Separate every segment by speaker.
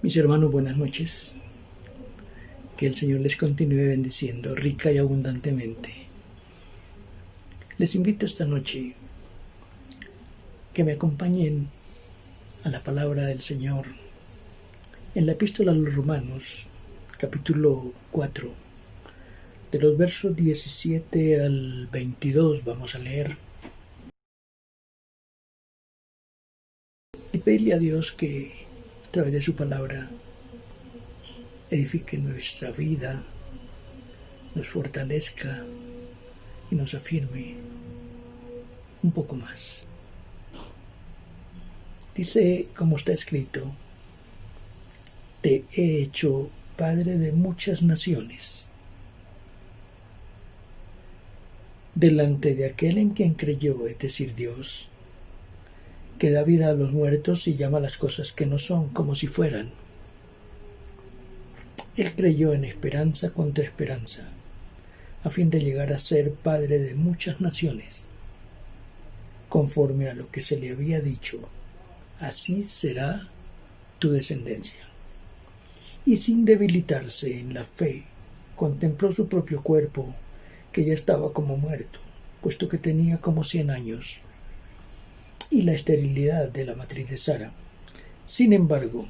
Speaker 1: Mis hermanos, buenas noches. Que el Señor les continúe bendiciendo rica y abundantemente. Les invito esta noche que me acompañen a la palabra del Señor en la epístola a los Romanos, capítulo 4, de los versos 17 al 22 vamos a leer. Y pedirle a Dios que a través de su palabra edifique nuestra vida, nos fortalezca y nos afirme un poco más. Dice, como está escrito, te he hecho padre de muchas naciones, delante de aquel en quien creyó, es decir, Dios, que da vida a los muertos y llama las cosas que no son como si fueran. Él creyó en esperanza contra esperanza, a fin de llegar a ser padre de muchas naciones, conforme a lo que se le había dicho, así será tu descendencia. Y sin debilitarse en la fe, contempló su propio cuerpo, que ya estaba como muerto, puesto que tenía como 100 años, y la esterilidad de la matriz de Sara. Sin embargo,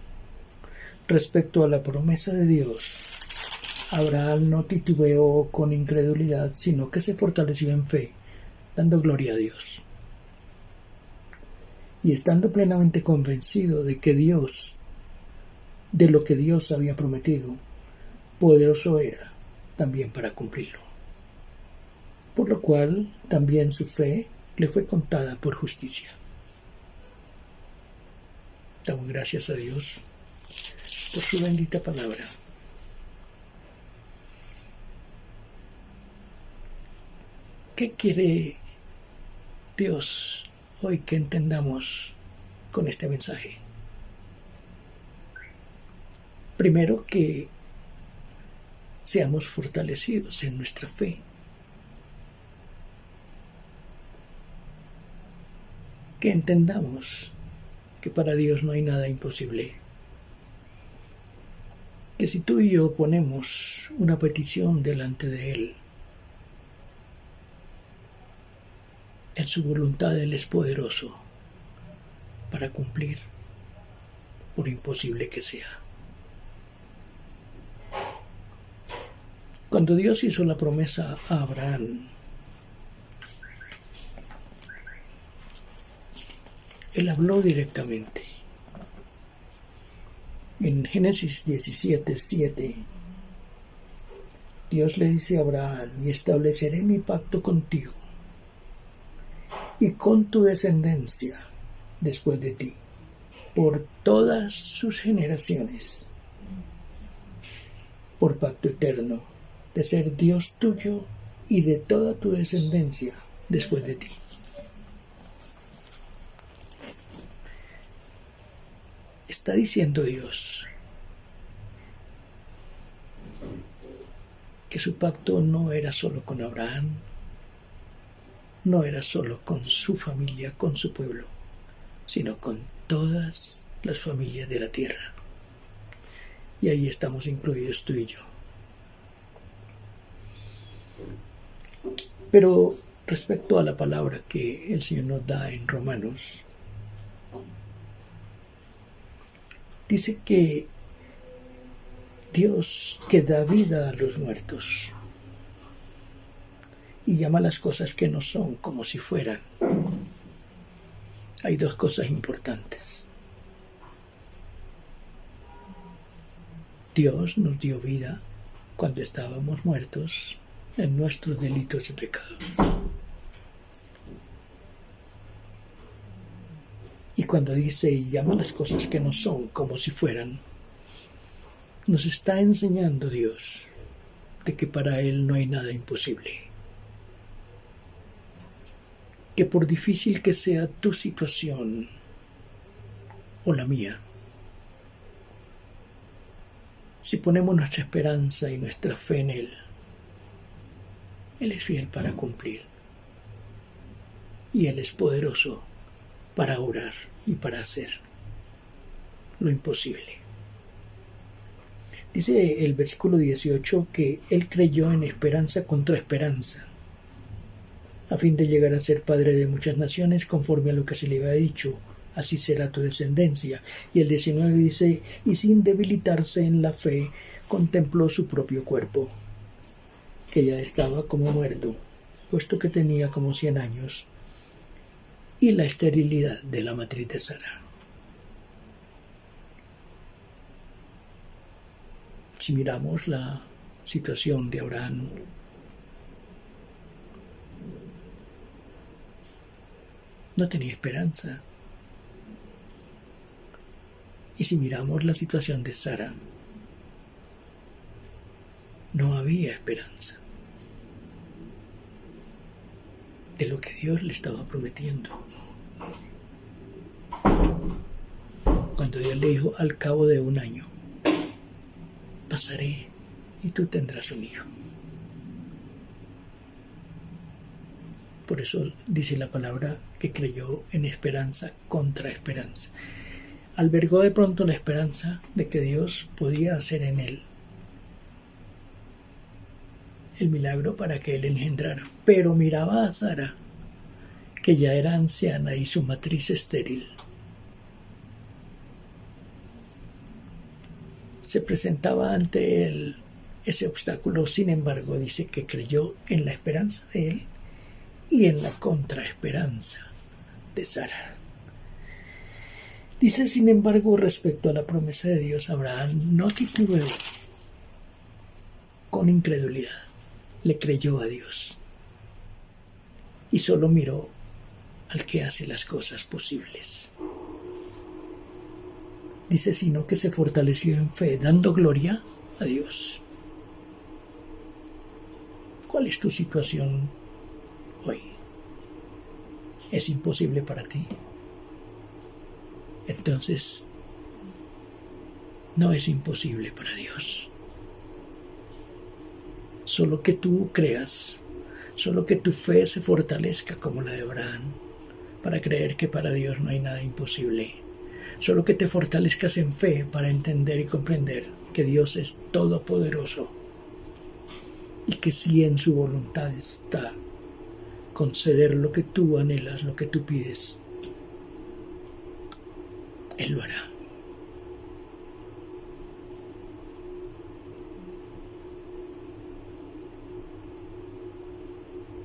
Speaker 1: respecto a la promesa de Dios, Abraham no titubeó con incredulidad, sino que se fortaleció en fe, dando gloria a Dios. Y estando plenamente convencido de lo que Dios había prometido, poderoso era también para cumplirlo. Por lo cual también su fe le fue contada por justicia. Damos gracias a Dios por su bendita palabra. ¿Qué quiere Dios hoy que entendamos con este mensaje? Primero, que seamos fortalecidos en nuestra fe. Que entendamos que para Dios no hay nada imposible. Que si tú y yo ponemos una petición delante de Él, en su voluntad Él es poderoso para cumplir, por imposible que sea. Cuando Dios hizo la promesa a Abraham, Él habló directamente. En Génesis 17:7, Dios le dice a Abraham, y estableceré mi pacto contigo y con tu descendencia después de ti, por todas sus generaciones, por pacto eterno, de ser Dios tuyo y de toda tu descendencia después de ti. Está diciendo Dios que su pacto no era solo con Abraham, no era solo con su familia, con su pueblo, sino con todas las familias de la tierra. Y ahí estamos incluidos tú y yo. Pero respecto a la palabra que el Señor nos da en Romanos, dice que Dios que da vida a los muertos y llama las cosas que no son como si fueran. Hay dos cosas importantes. Dios nos dio vida cuando estábamos muertos en nuestros delitos y pecados. Y cuando dice y llama las cosas que no son como si fueran, nos está enseñando Dios de que para Él no hay nada imposible. Que por difícil que sea tu situación o la mía, si ponemos nuestra esperanza y nuestra fe en Él, Él es fiel para cumplir. Y Él es poderoso para orar y para hacer. lo imposible. Dice el versículo 18 que él creyó en esperanza contra esperanza, a fin de llegar a ser padre de muchas naciones, conforme a lo que se le había dicho, así será tu descendencia. Y el 19 dice, y sin debilitarse en la fe, contempló su propio cuerpo, que ya estaba como muerto, puesto que tenía como 100 años, y la esterilidad de la matriz de Sara. Si miramos la situación de Abraham, no tenía esperanza. Y si miramos la situación de Sara, no había esperanza de lo que Dios le estaba prometiendo. Cuando Dios le dijo, al cabo de 1 año, pasaré y tú tendrás un hijo. Por eso dice la palabra que creyó en esperanza contra esperanza. Albergó de pronto la esperanza de que Dios podía hacer en él el milagro para que él engendrara. Pero miraba a Sara, que ya era anciana y su matriz estéril. Se presentaba ante él ese obstáculo. Sin embargo, dice que creyó en la esperanza de él y en la contraesperanza de Sara. Dice, sin embargo, respecto a la promesa de Dios, Abraham no titubeó con incredulidad. Le creyó a Dios y solo miró al que hace las cosas posibles. Dice, sino que se fortaleció en fe, dando gloria a Dios. ¿Cuál es tu situación hoy? ¿Es imposible para ti? Entonces, no es imposible para Dios. Solo que tú creas, solo que tu fe se fortalezca como la de Abraham, para creer que para Dios no hay nada imposible. Solo que te fortalezcas en fe para entender y comprender que Dios es todopoderoso y que si en su voluntad está conceder lo que tú anhelas, lo que tú pides, Él lo hará.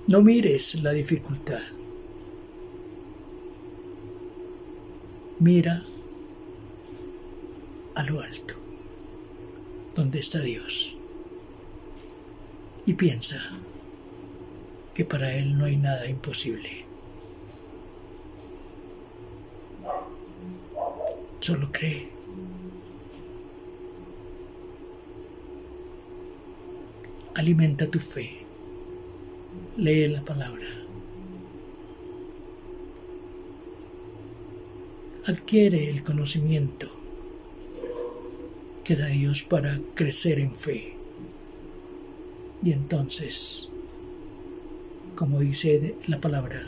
Speaker 1: No mires la dificultad. Mira a lo alto, donde está Dios, y piensa que para Él no hay nada imposible. Solo cree. Alimenta tu fe. Lee la palabra. Adquiere el conocimiento que da Dios para crecer en fe. Y entonces, como dice la palabra,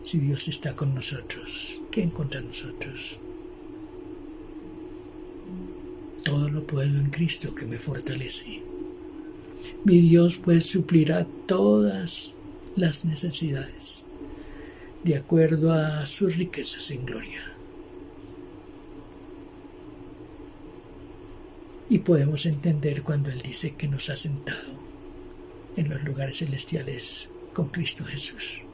Speaker 1: si Dios está con nosotros, ¿quién contra nosotros? Todo lo puedo en Cristo que me fortalece. Mi Dios pues suplirá todas las necesidades de acuerdo a sus riquezas en gloria. Y podemos entender cuando Él dice que nos ha sentado en los lugares celestiales con Cristo Jesús,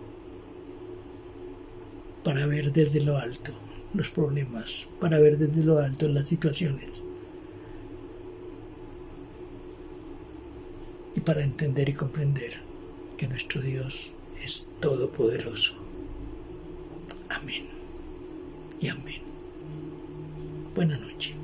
Speaker 1: para ver desde lo alto los problemas, para ver desde lo alto las situaciones, y para entender y comprender que nuestro Dios es todopoderoso. Amén y amén. Buenas noches.